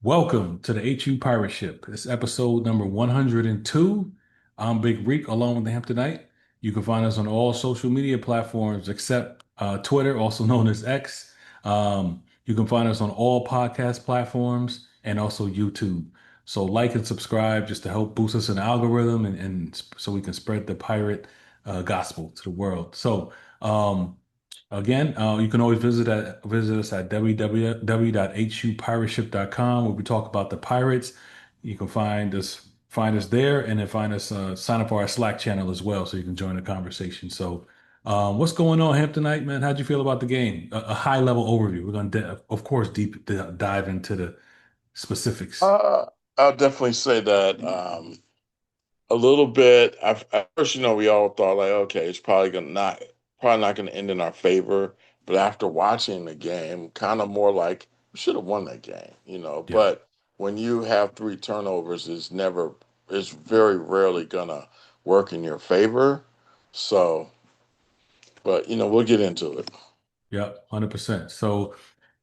Welcome to the HU Pirate Ship. It's episode number 102. I'm Big Reek along with the Hamptonite. You can find us on all social media platforms except Twitter, also known as X. You can find us on all podcast platforms and also YouTube. So like and subscribe just to help boost us in the algorithm and so we can spread the pirate gospel to the world. Um, Again, you can always visit us at www.hupirateship.com where we talk about the pirates. You can find us there, and then find us sign up for our Slack channel as well, so you can join the conversation. What's going on, Hamptonite, man? How'd you feel about the game? A high level overview. We're going to, of course, dive into the specifics. Uh, I'll definitely say that a little bit. At first, we all thought like, okay, it's probably not gonna end in our favor. But after watching the game, kind of more like we should have won that game. Yeah. But when you have three turnovers, it's very rarely gonna work in your favor. So, but we'll get into it. Yep, 100%.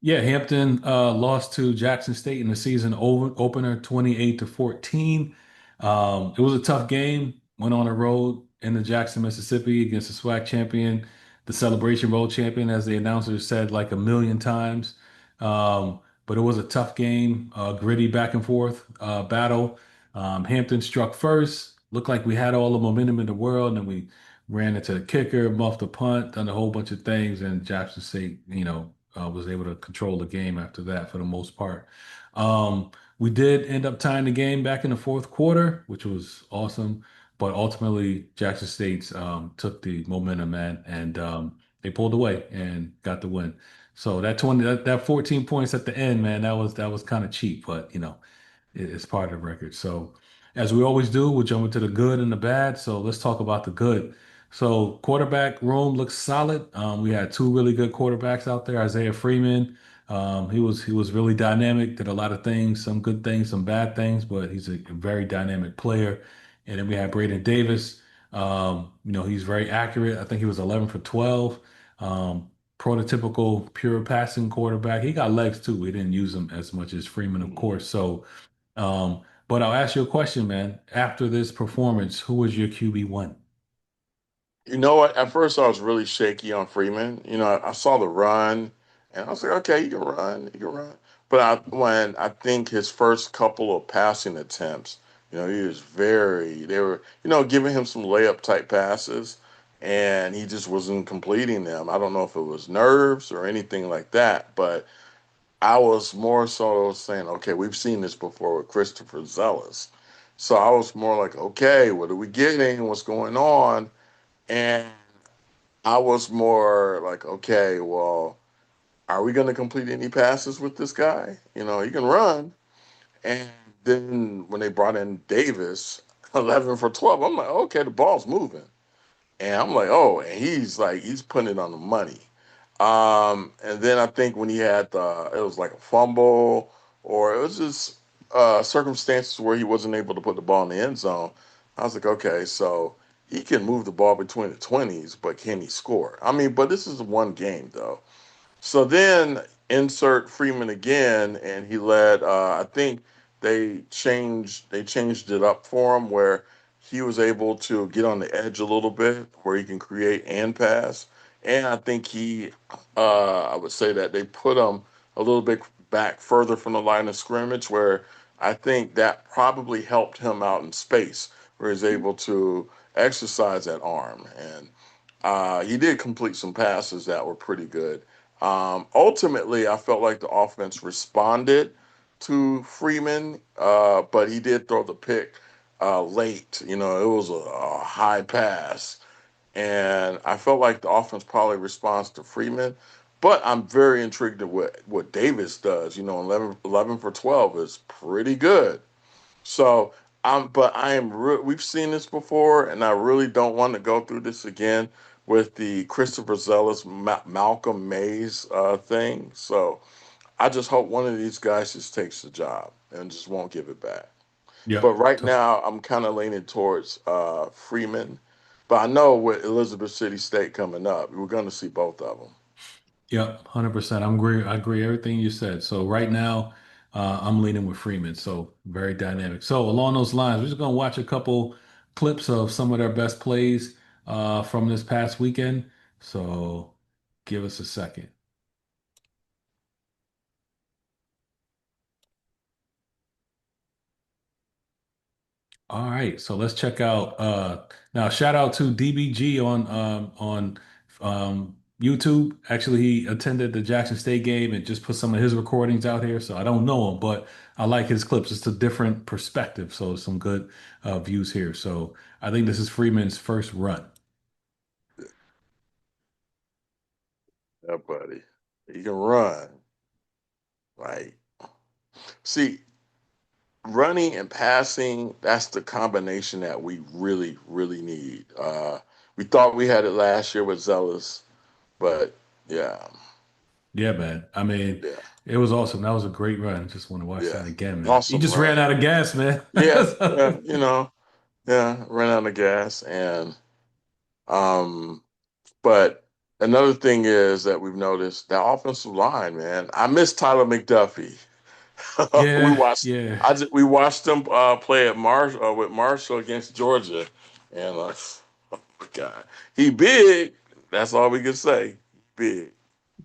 Yeah, Hampton lost to Jackson State in the season opener 28 to 14. It was a tough game. Went on the road in the Jackson, Mississippi against the SWAC champion, the Celebration Bowl champion, as the announcer said like a million times. But it was a tough game, gritty back and forth battle. Hampton struck first. Looked like we had all the momentum in the world, and we ran into the kicker, muffed the punt, done a whole bunch of things, and Jackson State, was able to control the game after that for the most part. We did end up tying the game back in the fourth quarter, which was awesome, but ultimately Jackson State's took the momentum, man, and they pulled away and got the win. So that 14 points at the end, man, that was kind of cheap, but it's part of the record. So, as we always do, we'll jump into the good and the bad. So, let's talk about the good. So, quarterback room looks solid. We had two really good quarterbacks out there. Isaiah Freeman, he was really dynamic. Did a lot of things, some good things, some bad things, but he's a very dynamic player. And then we had Braden Davis. He's very accurate. I think he was 11 for 12. Prototypical pure passing quarterback. He got legs too. We didn't use him as much as Freeman, of course. But I'll ask you a question, man. After this performance, who was your QB1? You know what? At first, I was really shaky on Freeman. I saw the run, and I was like, okay, you can run. But when I think his first couple of passing attempts, they were, giving him some layup type passes, and he just wasn't completing them. I don't know if it was nerves or anything like that, but I was more so saying, okay, we've seen this before with Christopher Zealous. So I was more like, okay, what are we getting? What's going on? And I was more like, okay, well, are we going to complete any passes with this guy? He can run. And then when they brought in Davis, 11 for 12, I'm like, okay, the ball's moving. And I'm like, oh, and he's putting it on the money. And then I think when he had it was like a fumble or it was just circumstances where he wasn't able to put the ball in the end zone. I was like, okay, so he can move the ball between the 20s, but can he score? I mean, but this is one game though. So then insert Freeman again, and he led. I think they changed it up for him where he was able to get on the edge a little bit, where he can create and pass. And I think I would say that they put him a little bit back further from the line of scrimmage, where I think that probably helped him out in space, where he's able to exercise that arm. And he did complete some passes that were pretty good. Ultimately, I felt like the offense responded to Freeman, but he did throw the pick late. It was a high pass, and I felt like the offense probably responds to Freeman. But I'm very intrigued at what Davis does. 11 for 12 is pretty good. So but we've seen this before, and I really don't want to go through this again with the Christopher Zealous Malcolm Mays thing. So I just hope one of these guys just takes the job and just won't give it back. But Yep. right now, I'm kind of leaning towards Freeman. But I know with Elizabeth City State coming up, we're going to see both of them. Yep, 100%. I agree everything you said. So right now, I'm leaning with Freeman. So very dynamic. So along those lines, we're just gonna watch a couple clips of some of their best plays from this past weekend. So give us a second. All right, so let's check out now shout out to DBG on YouTube. Actually, he attended the Jackson State game and just put some of his recordings out here. So I don't know him, but I like his clips. It's a different perspective, so some good views here. So I think this is Freeman's first run. Yeah, buddy. He can run. Like, see, running and passing, that's the combination that we really, really need. We thought we had it last year with Zealous, but yeah, Yeah, man. I mean, yeah, it was awesome. That was a great run. Just want to watch yeah. that again, man. He Awesome just ran run. out of gas, man. Yeah, yeah, yeah, ran out of gas. And um, but another thing is that we've noticed that offensive line, man. I miss Tyler McDuffie. we Yeah, watched. yeah. We watched them play at with Marshall against Georgia, and oh my God, he big. That's all we can say. Big.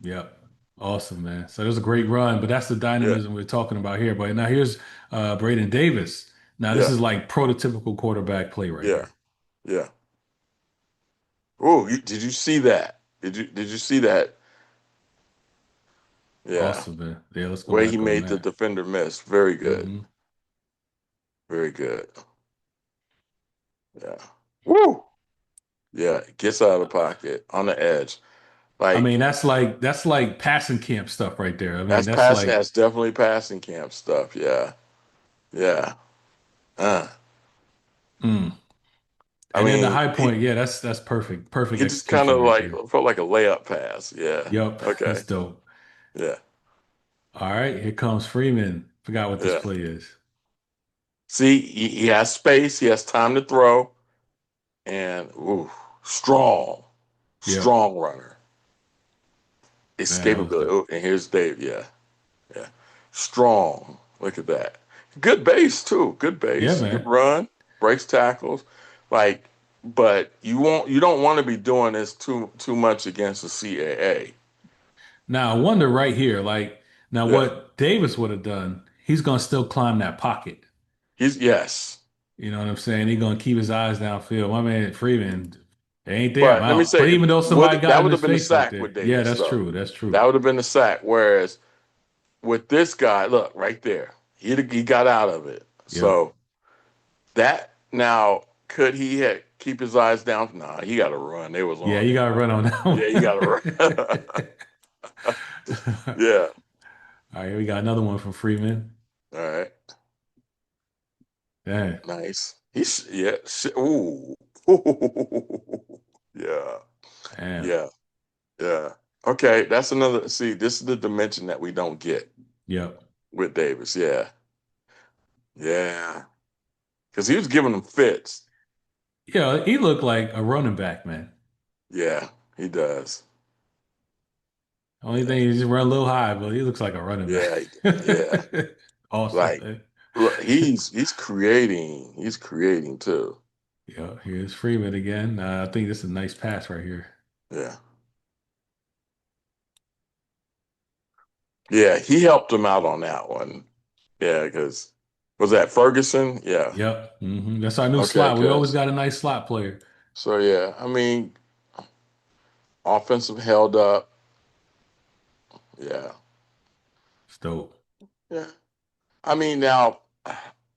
Yep. Awesome, man. So it was a great run, but that's the Yeah, dynamism we're talking about here. But now here's Braden Davis. Now this yeah, is like prototypical quarterback play right yeah, here. yeah. Oh, did you see that? Did you see that? Yeah, Awesome, man. Yeah, let's the go way he back on made the that. defender miss. Very good. Hmm. Very good. Yeah. Woo. Yeah, gets out of the pocket on the edge. I Like mean, that's like passing camp stuff right there. I mean, that's that's passing. like, That's definitely passing camp stuff. Yeah, yeah. Uh, mm. I And then the mean, high point, yeah, that's perfect. Perfect he just kind execution of right like there. felt like a layup pass. Yeah. Yep, Okay. that's dope. Yeah. All right, here comes Freeman. Forgot what this Yeah. play is. See, he has space. He has time to throw, and ooh, strong, Yep, strong runner. man, that was Escapability. dope. Oh, and here's Dave. Yeah. Yeah. Strong. Look at that. Good base too. Good Yeah, base. Good man. run. Breaks tackles. Like, but you don't want to be doing this too much against the CAA. Now I wonder right here, like now Yeah. what Davis would have done, he's gonna still climb that pocket. He's yes. You know what I'm saying? He's gonna keep his eyes downfield. My man Freeman, they ain't there. I'm But let me out. But say, even though somebody got that in would his have been the face right sack there. with Yeah, Davis that's though. true. That's That true. would have been the sack. Whereas with this guy, look right there, he got out of it. Yep. So that now could keep his eyes down? Nah, he got to run. They was Yeah, on you him. gotta run on that Yeah, you got to one. run. Yeah. All right, we got another one from Freeman. All right. Dang. Nice. Yeah. Ooh. Yeah. Damn. Yeah. Yeah. Okay. That's another. See, this is the dimension that we don't get Yep. with Davis. Yeah. Yeah. Because he was giving them fits. Yeah, he looked like a running back, man. Yeah, he does. Only Yeah. thing is he just run a little high, but he looks like a running Yeah. Yeah. back. Awesome, Like, man. look, he's creating. He's creating too. Yeah, here's Freeman again. I think this is a nice pass right here. Yeah. Yeah. He helped him out on that one. Yeah. Because was that Ferguson? Yeah. Yep. That's our new Okay. slot. We always Because got a nice slot player. so yeah. I mean, offensive held up. Yeah. It's dope. Yeah. I mean, now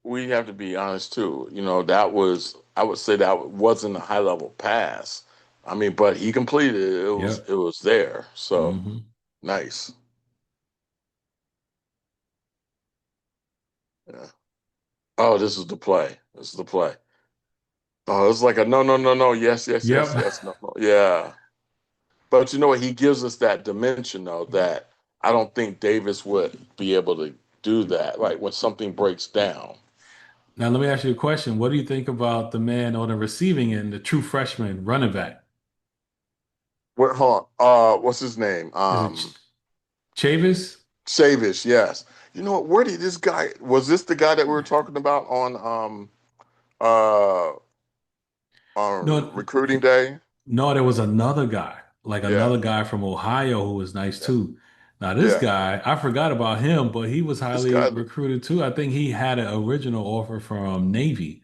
we have to be honest too. That was I would say that wasn't a high level pass. I mean, but he completed it. Yep. It was there. So hmm nice. Yeah. Oh, this is the play. This is the play. Oh, it's like a no, no, no, no. Yes, yes, yes, Yep. yes. No, no. Yeah. But you know what? He gives us that dimension though that I don't think Davis would be able to do that. Like when something breaks down. Now let me ask you a question. What do you think about the man on the receiving end, the true freshman running back? What? Hold on. What's his name? Is it Chavis? Chavis, yes. You know what? Where did this guy? Was this the guy that we were talking about uh on No, recruiting day? no, there was another guy, like Yeah, another guy from Ohio who was nice yeah, too. Now this yeah. guy, I forgot about him, but he was This highly guy, recruited too. I think he had an original offer from Navy,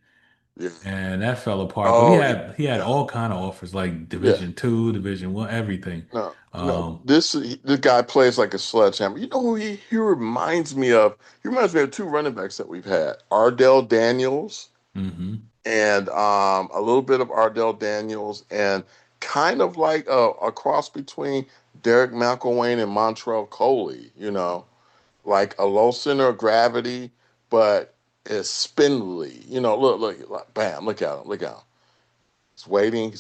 yeah. and that fell apart. But Oh, he had yeah, all kind of offers like yeah. Division 2, Division 1, everything. No, no. Um, This guy plays like a sledgehammer. You know who he reminds me of? He reminds me of two running backs that we've had: Ardell Daniels hmm and a little bit of Ardell Daniels, and kind of like a cross between Derek McElwain and Montrell Coley. You know, like a low center of gravity, but is spindly. You know, look, bam, look at him, look at him. He's waiting,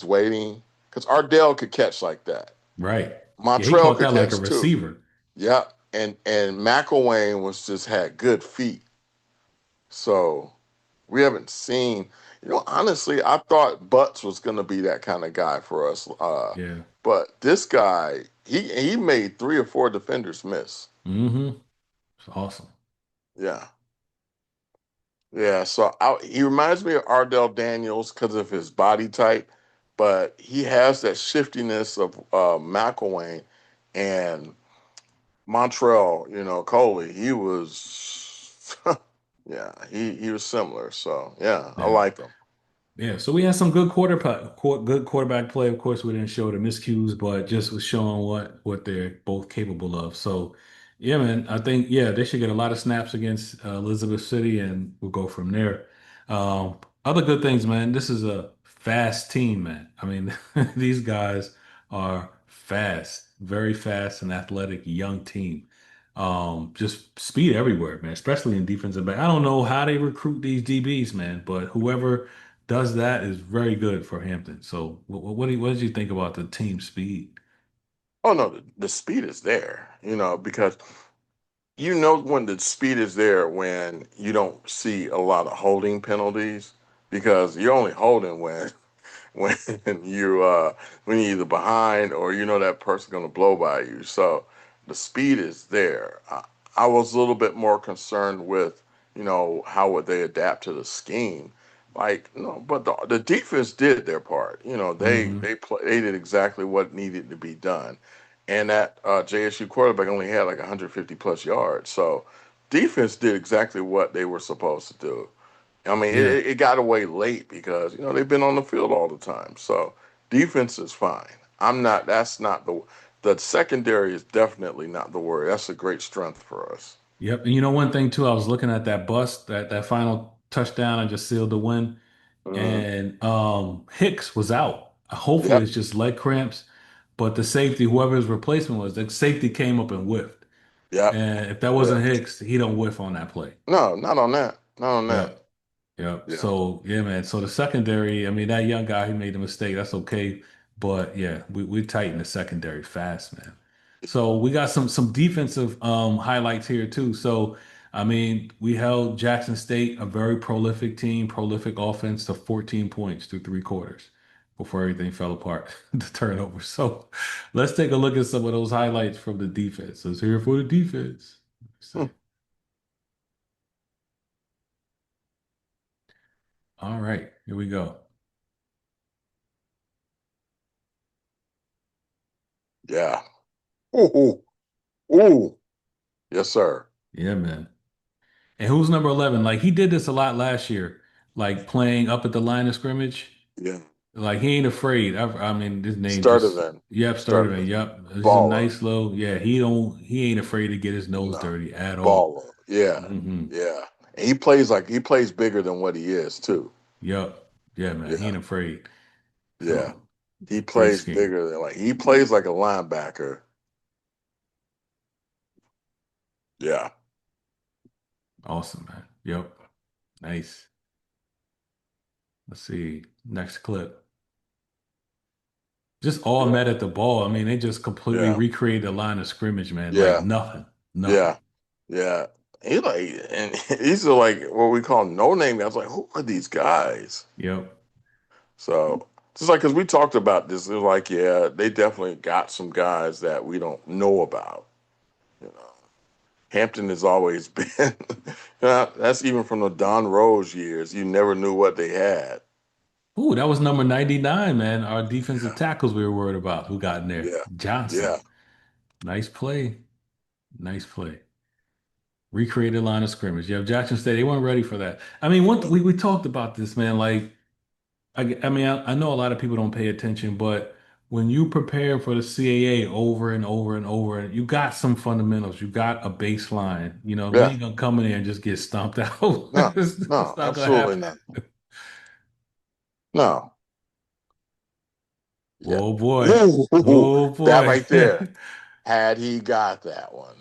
because Ardell could catch like that. right. Yeah, he Montreal caught could that like a catch too. receiver. Yeah, and McElwain was just had good feet. So we haven't seen. You know, honestly, I thought Butts was going to be that kind of guy for us. Yeah. But this guy, he made three or four defenders miss. It's awesome. Yeah, yeah. So he reminds me of Ardell Daniels because of his body type, but he has that shiftiness of McElwain and Montreal, you know, Coley, he was, yeah, he was similar. So yeah, I Yeah. like him. Yeah, so we had some good quarterback play. Of course, we didn't show the miscues, but just was showing what they're both capable of. So, yeah, man, I think they should get a lot of snaps against Elizabeth City, and we'll go from there. Other good things, man. This is a fast team, man. I mean, these guys are fast, very fast and athletic, young team. Just speed everywhere, man, especially in defensive back. I don't know how they recruit these DBs, man, but whoever does that is very good for Hampton. So what did you think about the team speed? Oh no, the speed is there, you know, because you know when the speed is there when you don't see a lot of holding penalties, because you're only holding when you when you're either behind or you know that person's gonna blow by you. So the speed is there. I was a little bit more concerned with, you know, how would they adapt to the scheme. Like, no, but the defense did their part. You know, hmm they did exactly what needed to be done, and that JSU quarterback only had like 150 plus yards. So defense did exactly what they were supposed to do. I mean, Yeah. it got away late because you know they've been on the field all the time. So defense is fine. I'm not. That's not the secondary is definitely not the worry. That's a great strength for us. Yep. And you know one thing too, I was looking at that bust, that final touchdown and just sealed the win. Hmm. And Hicks was out. Hopefully Yep. it's just leg cramps. But the safety, whoever his replacement was, the safety came up and whiffed. Yep. And if that Yeah. wasn't Hicks, he don't whiff on that play. No, not on that. Not on that. Yep. Yep. Yeah. So yeah, man. So the secondary, I mean, that young guy who made the mistake, that's okay. But yeah, we tighten the secondary fast, man. So we got some defensive highlights here too. So I mean, we held Jackson State, a very prolific team, prolific offense, to 14 points through 3 quarters before everything fell apart, the turnover. So let's take a look at some of those highlights from the defense. So it's here for the defense. Let's Hmm. see. All right, here we go. Yeah. Ooh. Ooh. Ooh. Yes, sir. Yeah, man. And who's number 11? Like he did this a lot last year, like playing up at the line of scrimmage. Yeah. Like he ain't afraid. I mean, this name Started just then. yep, started Started man. then. Yep. This is a Baller. nice low. Yeah, he ain't afraid to get his nose No. dirty at all. Baller. Yeah. hmm Yeah. And he plays bigger than what he is too. Yep. Yeah, man. He Yeah. ain't afraid. Yeah. So He great plays scheme. bigger than he plays like a linebacker. Yeah. Awesome, man. Yep. Nice. Let's see. Next clip. Just all Yeah. met at the ball. I mean, they just completely Yeah. recreated the line of scrimmage, man. Like Yeah. nothing. Nothing. Yeah. Yeah. He like and these are like what we call no name guys. Like, who are these guys? Yep. So just like because we talked about this, they're like, yeah, they definitely got some guys that we don't know about, you know. Hampton has always been. That's even from the Don Rose years. You never knew what they had. Ooh, that was number 99, man. Our defensive Yeah, tackles we were worried about. Who got in there? yeah, Johnson. yeah. Nice play. Nice play. Recreated line of scrimmage. Yeah, Jackson State, they weren't ready for that. I mean, we talked about this, man. Like, I mean, I know a lot of people don't pay attention, but when you prepare for the CAA over and over and over, you got some fundamentals. You got a baseline. You know, we Yeah. ain't gonna come in there and just get stomped out. No, It's no, not gonna absolutely happen. not. No. Yeah. Oh boy. Ooh, Oh that boy. right there. Had he got that one.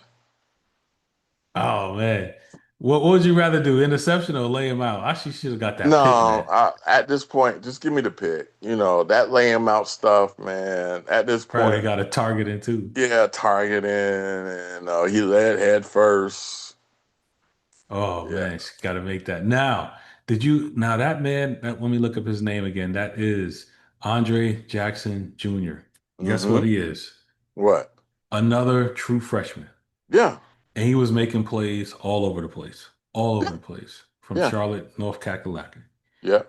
Oh man. What would you rather do? Interception or lay him out? I should have got that pick, No, man. at this point, just give me the pick. That lay him out stuff, man. At this Probably point, got a target in too. yeah, targeting and he led head first. Oh Yeah. man, got to make that. Now that man, let me look up his name again. That is Andre Jackson Jr. Guess what Mm-hmm. he is? What? Another true freshman. Yeah. And he was making plays all over the place. All over Yeah. the place. From Yeah. Charlotte, North Kakalaki. Yeah.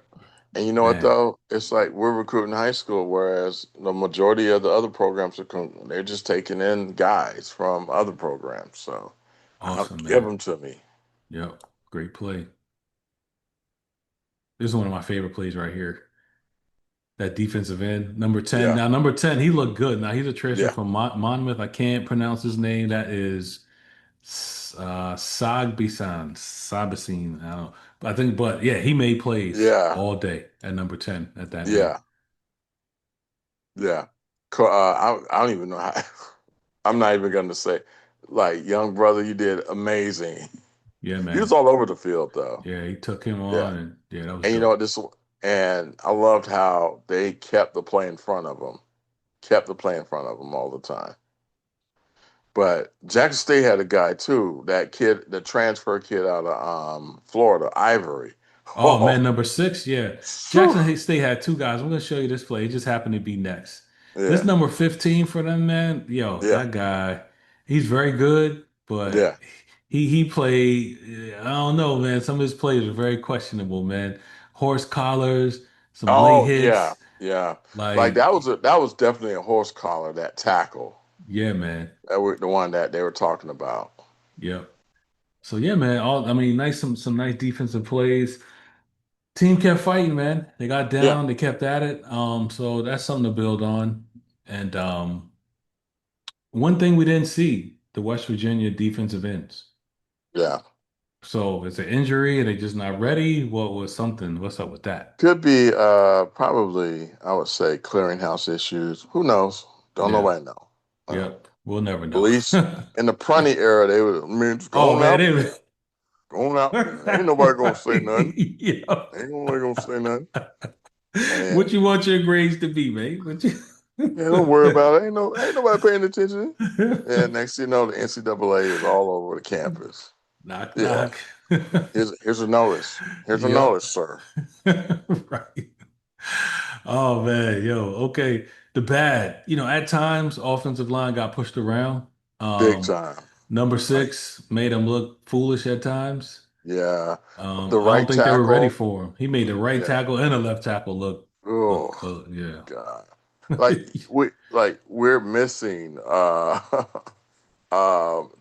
And you know what Man, though? It's like we're recruiting high school, whereas the majority of the other programs they're just taking in guys from other programs. So I'll awesome, give man. them to me. Yep. Great play. This is one of my favorite plays right here. That defensive end, number 10. Yeah. Now, number 10, he looked good. Now, he's a transfer Yeah. from Monmouth. I can't pronounce his name. That is Sabassine. I don't know. But but yeah, he made plays Yeah. all day at number 10 at that end. Yeah. Yeah. I don't even know how. I'm not even going to say, like, young brother, you did amazing. Yeah, He was man. all over the field, though. Yeah, he took him Yeah. on, and yeah, that was And you know what? dope. And I loved how they kept the play in front of him, kept the play in front of him all the time. But Jackson State had a guy too, that kid, the transfer kid out of Florida, Ivory. Oh Oh, man, number 6, yeah. phew. Jackson State had two guys. I'm gonna show you this play. It just happened to be next. This Yeah, number 15 for them, man. Yo, yeah, that guy, he's very good, but yeah. he played. I don't know, man. Some of his plays are very questionable, man. Horse collars, some late Oh, yeah, hits. yeah. Like Like, that was definitely a horse collar, that tackle. yeah, man. That were the one that they were talking about. Yep. So yeah, man. I mean, some nice defensive plays. Team kept fighting, man. They got Yeah, down, they kept at it. So that's something to build on. And one thing we didn't see, the West Virginia defensive ends. yeah. So it's an injury, are they just not ready? What was something? What's up with that? Could be probably I would say clearinghouse issues. Who knows? Don't Yeah. nobody know. Uh, Yep. We'll never At know. least in the Prunty era, they would, I mean, just Oh going man, out there, going out there. Ain't nobody gonna say nothing. yeah. Ain't nobody gonna say nothing. What And you want your grades to be, man? What you yeah, don't worry about it. Ain't nobody paying attention. And next thing you know, the NCAA is all over the campus. Knock Yeah. knock. Here's a notice. Here's a Yep. notice, sir. Right. Oh man, yo, okay. The bad, at times offensive line got pushed around. Big Um, time. number Like, 6 made him look foolish at times. yeah. The I don't right think they were ready tackle. for him. He made the right Yeah. tackle and the left tackle Oh look, yeah. God. We're missing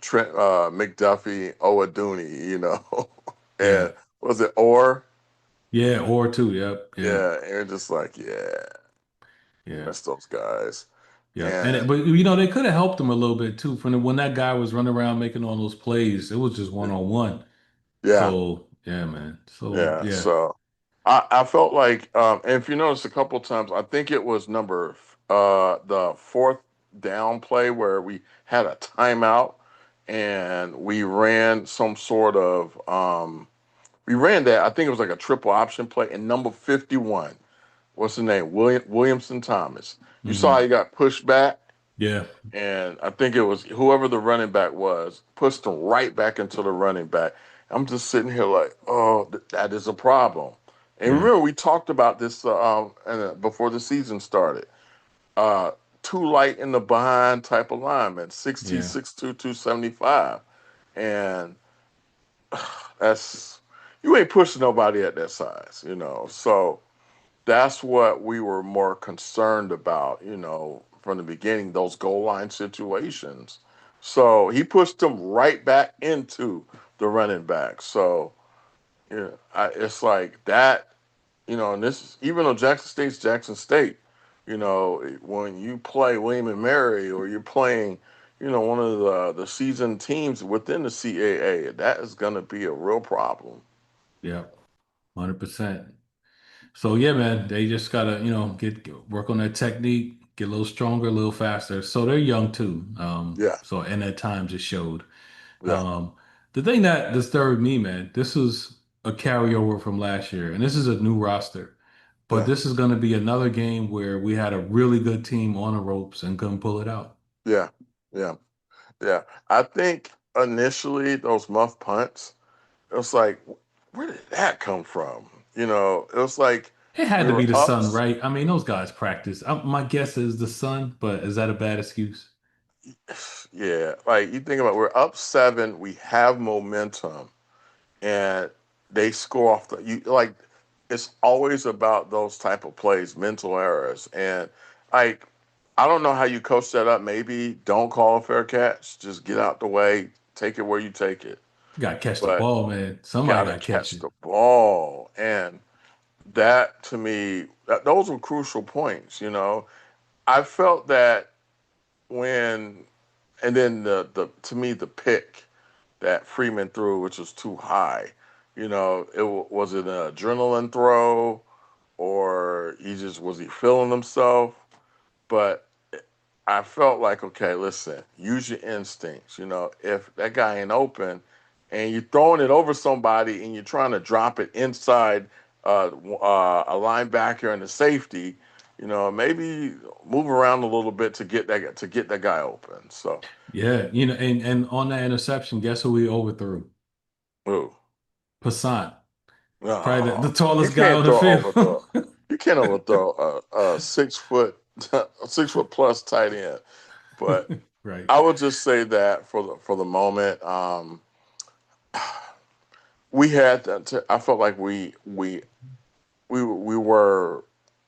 Trent McDuffie Owaduni. Yeah. And was it or? Yeah, or two. Yep. Yep. Yeah, and we're just like, yeah, Yeah. miss those guys. Yep. And But they could have helped him a little bit too. When that guy was running around making all those plays, it was just one on one. yeah, So yeah, man. So yeah. yeah. So I felt like, and if you notice a couple times, I think it was the fourth down play where we had a timeout and we ran some sort of we ran that. I think it was like a triple option play, and number 51, what's the name? Williamson Thomas. You saw how Hmm. he got pushed back, Yeah. and I think it was whoever the running back was pushed him right back into the running back. I'm just sitting here like, oh, that is a problem. And Yeah. remember, we talked about this before the season started. Uh, Too light in the behind type of lineman, Yeah. 6'2", 275. and that's you ain't pushing nobody at that size, you know. So that's what we were more concerned about, you know, from the beginning, those goal line situations. So he pushed them right back into the running back. So yeah, it's like that, you know, and this is even though Jackson State's Jackson State, you know, when you play William and Mary or you're playing, you know, one of the seasoned teams within the CAA, that is going to be a real problem. Yeah, 100%. So yeah, man, they just gotta, work on their technique, get a little stronger, a little faster. So they're young too. Yeah, So and at times it showed. yeah, The thing that disturbed me, man, this was a carryover from last year, and this is a new roster. But yeah, this is going to be another game where we had a really good team on the ropes and couldn't pull it out. yeah, yeah, yeah. I think initially those muff punts, it was like, where did that come from? You know, it was like It had we to be were the up. sun, right? I mean, those guys practice. My guess is the sun, but is that a bad excuse? Yeah, like you think about, we're up seven, we have momentum, and they score off the you like. It's always about those type of plays, mental errors, and like I don't know how you coach that up. Maybe don't call a fair catch, just get out the way, take it where you take it. You got to catch the But ball, man. Somebody gotta got to catch catch it. the ball, and that to me, those were crucial points. You know, I felt that when, and then the to me the pick that Freeman threw, which was too high. You know, was it an adrenaline throw, or was he feeling himself? But I felt like, okay, listen, use your instincts. You know, if that guy ain't open, and you're throwing it over somebody, and you're trying to drop it inside a linebacker and a safety, you know, maybe move around a little bit to get that guy open. So, Yeah, and on that interception, guess who we overthrew? ooh. Passant, probably the No, you tallest guy can't on the throw field. overthrow. You can't overthrow a 6 foot, a 6 foot plus tight end. But Right. I would just say that for the moment, we had I felt like we were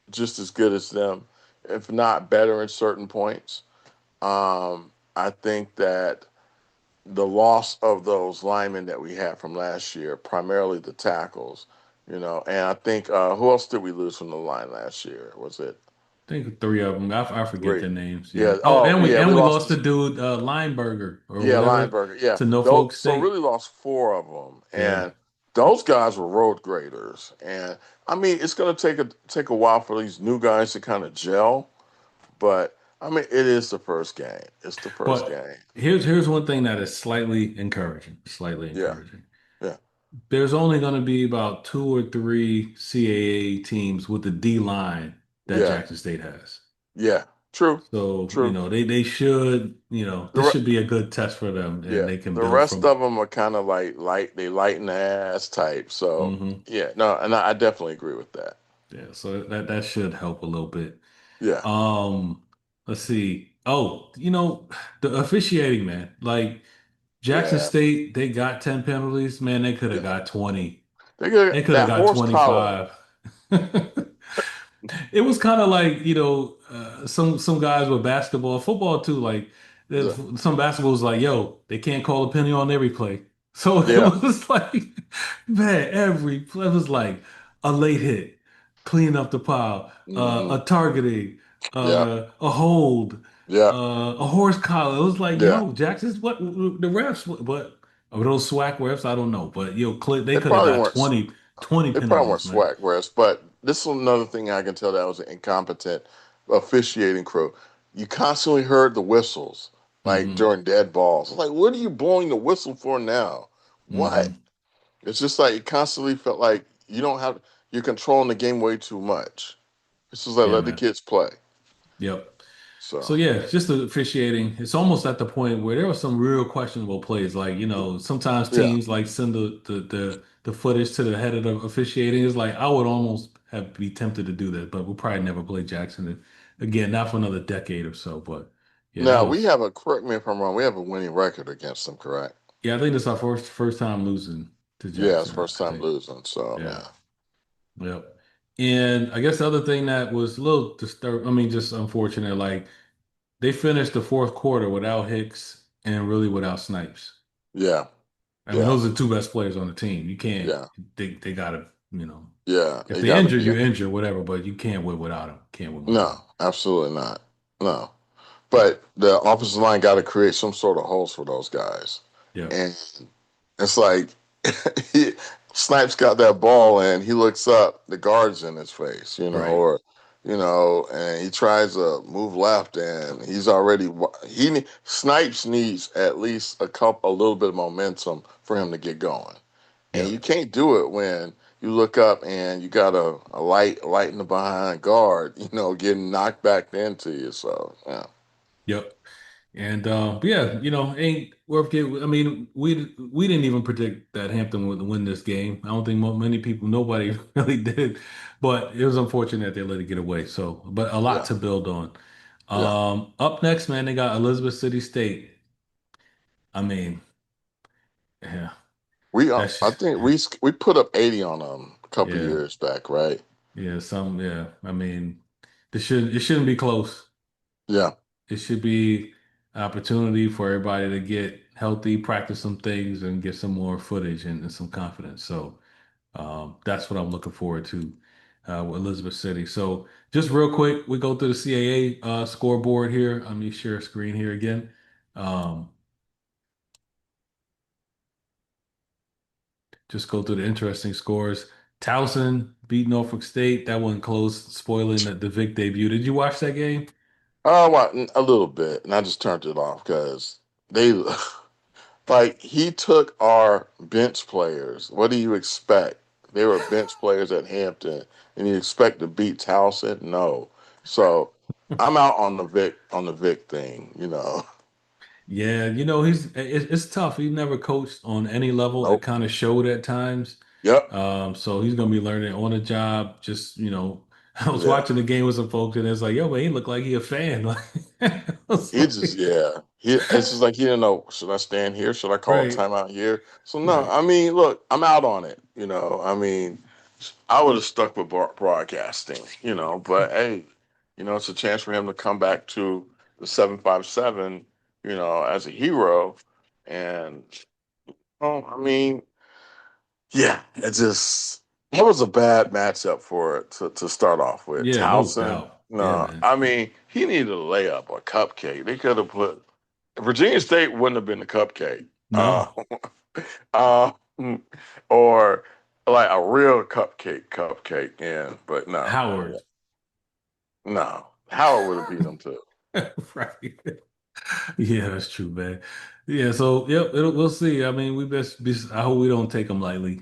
just as good as them, if not better in certain points. I think that the loss of those linemen that we had from last year, primarily the tackles, you know, and I think who else did we lose from the line last year? Was it I think three of them. I forget three? their names. Yeah. Yeah. Oh, Oh, and we yeah. and We we lost lost the this. dude Lineberger or Yeah, whatever Lineberger. Yeah. to Norfolk So State. really lost four of them, Yeah. and those guys were road graders. And I mean, it's going to take a while for these new guys to kind of gel. But I mean, it is the first game. It's the first But game. here's one thing that is slightly encouraging. Slightly Yeah. encouraging. Yeah. There's only going to be about two or three CAA teams with the D line that Yeah. Jackson State has. Yeah. True. So, True. they should, The this re- should be a good test for them and yeah. they can The build rest from. of them are kind of like they lighten the ass type. So Hmm. yeah. No, and I definitely agree with that. Yeah, so that should help a little bit. Yeah. Um, let's see. Oh, the officiating, man. Like Jackson Yeah. State, they got 10 penalties. Man, they could have Yeah. got 20. They get They could have that got horse collar. 25. It was kind of like, some guys with basketball, football too. Like Yeah. some basketball was like, yo, they can't call a penny on every play. So it Yeah. was like, man, every play was like a late hit, clean up the pile, Hmm. a targeting, Yeah. a hold, Yeah. a horse collar. It was like, Yeah. yo, Jackson's what the refs, but are those SWAC refs? I don't know, but they They could have probably got weren't. 20 They probably weren't penalties, man. swag whereas, but this is another thing I can tell that was an incompetent officiating crew. You constantly heard the whistles, like Hmm. during dead balls. Like, what are you blowing the whistle for now? What? Hmm. It's just like it constantly felt like you're controlling the game way too much. It's just like Yeah, let the man. kids play. Yep. So So yeah, just the officiating. It's almost at the point where there were some real questionable plays. Like, sometimes yeah. teams like send the footage to the head of the officiating. It's like I would almost have be tempted to do that, but we'll probably never play Jackson again, not for another decade or so. But yeah, that Now we was have correct me if I'm wrong, we have a winning record against them, correct? Yeah, I think this is our first time losing to Yeah, it's Jackson. first I time think. losing. So Yeah. yeah, Yep. And I guess the other thing that was a little disturb I mean, just unfortunate, like they finished the fourth quarter without Hicks and really without Snipes. yeah, I mean, yeah, those are the two best players on the team. You can't yeah, they gotta, you know, yeah. if They they got to injure, be. you're injured, whatever, but you can't win without them. Can't win without No, them. absolutely not. No. But the offensive line got to create some sort of holes for those guys. Yep. And it's like he, Snipes got that ball and he looks up, the guard's in his face, Right. or and he tries to move left and he's already Snipes needs at least a little bit of momentum for him to get going. And you Yep. can't do it when you look up and you got a light in the behind guard, getting knocked back into you. So yeah. Yep. And but yeah, ain't worth it. I mean, we didn't even predict that Hampton would win this game. I don't think many people, nobody really did. But it was unfortunate that they let it get away. So, but a lot Yeah. to build on. Yeah. Up next, man, they got Elizabeth City State. I mean, yeah, I that's think we put up 80 on them a couple yeah, years back, right? yeah. I mean, it shouldn't be close. Yeah. It should be an opportunity for everybody to get healthy, practice some things, and get some more footage and some confidence. So that's what I'm looking forward to with Elizabeth City. So just real quick, we go through the CAA scoreboard here. Let me share a screen here again. Um, just go through the interesting scores. Towson beat Norfolk State. That one close, spoiling the Vic debut. Did you watch that game? Oh, well, a little bit, and I just turned it off because they like he took our bench players. What do you expect? They were bench players at Hampton, and you expect to beat Towson? No. So I'm out on the Vic thing. Yeah, it's tough. He never coached on any level. It Nope. kind of showed at times. Yep. So he's gonna be learning on the job. Just, I was Yeah. watching the game with some folks and it's like, yo, man, he looked like he a fan. Like, I was He just, like, yeah. It's just like he didn't know, should I stand here? Should I call a right, timeout here? So no, right. I mean, look, I'm out on it. I mean, I would have stuck with broadcasting, but hey, it's a chance for him to come back to the 757, as a hero. And I mean, yeah, it was a bad matchup for it to start off with. Yeah, no Towson, doubt. Yeah, no, man. I mean, he needed a layup or a cupcake. They could have put Virginia State wouldn't have been the cupcake. No. Uh, or like a real cupcake, yeah, but no, Howard. no. Howard would have beat them too. Right. Yeah, that's true, man. Yeah, so yep, we'll see. I mean, we best be. I hope we don't take them lightly.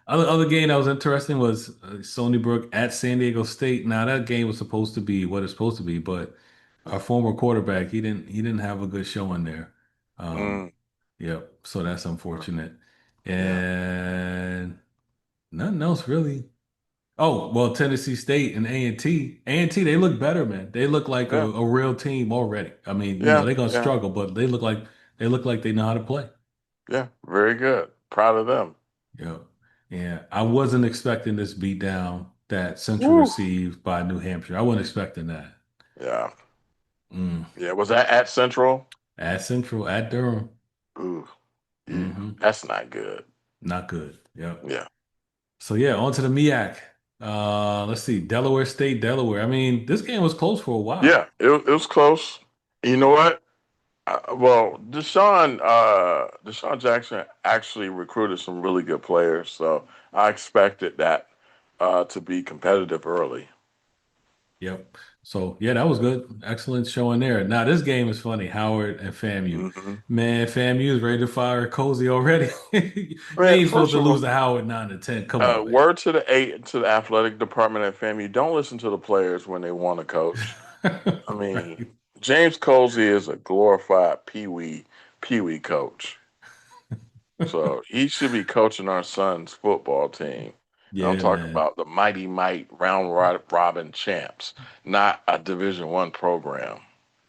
Other game that was interesting was Stony Brook at San Diego State. Now that game was supposed to be what it's supposed to be, but our former quarterback he didn't have a good showing there. Um, Mm, yep. So that's unfortunate, yeah, and nothing else really. Oh, well, Tennessee State and A&T. A&T, they look better, man. They look like yeah, a real team already. I mean, yeah, they're gonna yeah, struggle, but they look like they know how to play. yeah. Very good. Proud of them. Yeah. Yeah. I wasn't expecting this beatdown that Central Woo. received by New Hampshire. I wasn't expecting that. Yeah, Mm. yeah. Was that at Central? At Central, at Durham. Ooh, yeah. Hmm. That's not good. Not good. Yep. Yeah, So yeah, on to the MEAC. Let's see. Delaware State, Delaware. I mean, this game was close for a while. yeah. It was close. You know what? Well, Deshaun Jackson actually recruited some really good players, so I expected that to be competitive early. Yep. So yeah, that was good. Excellent showing there. Now this game is funny. Howard and FAMU. Hmm. Man, FAMU is ready to fire Cozy already. You Man, ain't supposed first to of lose all, to Howard 9-10. Come on, word to the athletic department at FAMU: don't listen to the players when they want to coach. man. I mean, Right. James Colsey is a glorified pee wee coach. So he should be coaching our son's football team. And I'm Yeah, talking man. about the Mighty Might round robin champs, not a Division One program.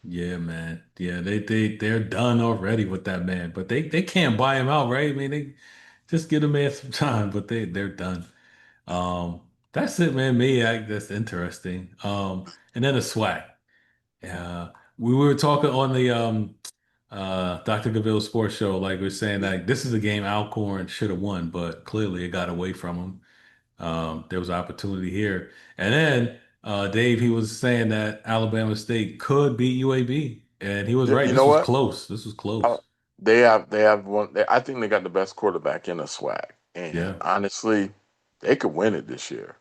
Yeah, man. Yeah, they're done already with that man. But they can't buy him out, right? I mean, they just give the man some time, but they're done. That's it, man. That's interesting. And then the SWAC. We were talking on the Dr. Gaville sports show, like we're saying like this is a game Alcorn should have won, but clearly it got away from him. There was opportunity here. And then Dave, he was saying that Alabama State could beat UAB. And he was right. You This know was what? close. This was Uh, close. they have one. I think they got the best quarterback in the SWAC, and Yeah. honestly, they could win it this year.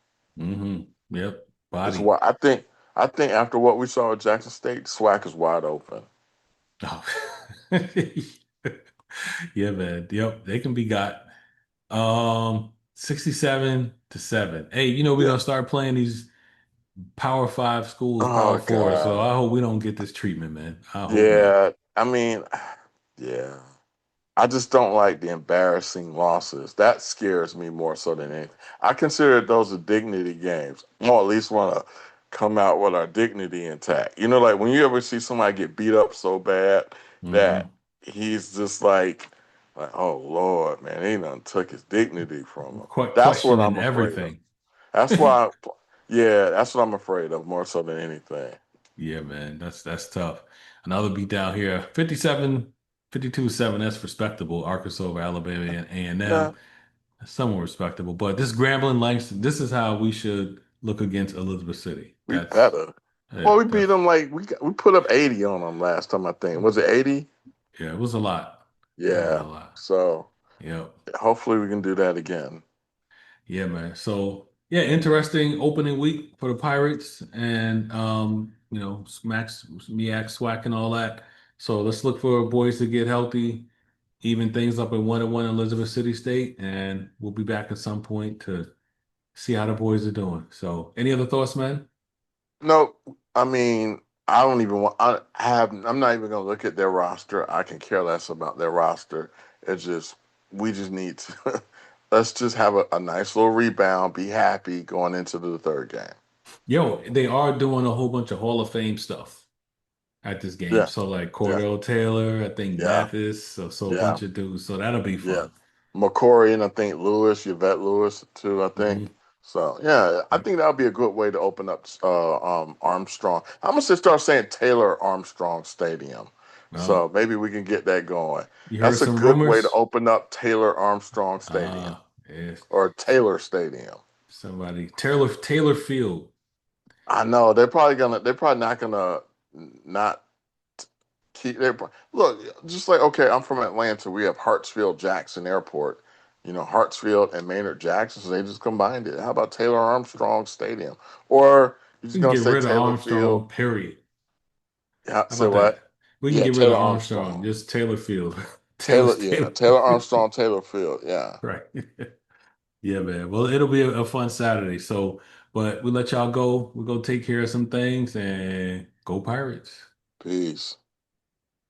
Yep. It's Body. what I think. I think after what we saw at Jackson State, SWAC is wide open. Oh. Yeah, man. Yep. They can be got. 67-7. Hey, we're Yeah. gonna start playing these Power Five schools, Power Oh Four. So I God. hope we don't get this treatment, man. I hope not. Yeah. I mean, yeah. I just don't like the embarrassing losses. That scares me more so than anything. I consider those are dignity games. We'll at least want to come out with our dignity intact. Like when you ever see somebody get beat up so bad that Hmm. he's just like, oh Lord, man, he done took his dignity from him. That's what Questioning I'm afraid of. everything. That's why, yeah, that's what I'm afraid of more so than anything. Yeah, man, that's tough. Another beat down here. 52-7. That's respectable. Arkansas over Alabama and Yeah, A&M. Somewhat respectable. But this Grambling Langston, this is how we should look against Elizabeth City. we better. Well, Yeah, we beat them like we put up 80 on them last time. I think was it 80? yeah, it was a lot. It was a Yeah. lot. So Yep. hopefully we can do that again. Yeah, man. So yeah, interesting opening week for the Pirates and Smacks, MEAC, SWAC and all that. So let's look for boys to get healthy, even things up at 1-1 Elizabeth City State, and we'll be back at some point to see how the boys are doing. So any other thoughts, man? No, I mean I don't even want. I'm not even gonna look at their roster. I can care less about their roster. It's just we just need to let's just have a nice little rebound. Be happy going into the third game. Yo, they are doing a whole bunch of Hall of Fame stuff at this game. Yeah, So like yeah, Cordell Taylor, I think yeah, Mathis, so a yeah, bunch of dudes. So that'll be yeah. fun. McCory and I think Lewis, Yvette Lewis too. I think. Hmm. So yeah, I think that would be a good way to open up Armstrong. I'm gonna just start saying Taylor Armstrong Stadium. Oh, So maybe we can get that going. you heard That's a some good way to rumors? open up Taylor Armstrong Stadium Yes. or Taylor Stadium. Somebody Taylor Field. I know they're probably not gonna not keep their look just like okay. I'm from Atlanta. We have Hartsfield Jackson Airport. Hartsfield and Maynard Jackson. So they just combined it. How about Taylor Armstrong Stadium? Or you're We just can gonna get say rid of Taylor Field? Armstrong, period. Yeah. How Say about what? that? We can Yeah, get rid Taylor of Armstrong, Armstrong. just Taylor Field. Taylor. Yeah, Taylor Taylor Field. Armstrong. Taylor Field. Yeah. Right. Yeah, man. Well, it'll be a fun Saturday. So, but we let y'all go. We'll go take care of some things and go Pirates. Peace.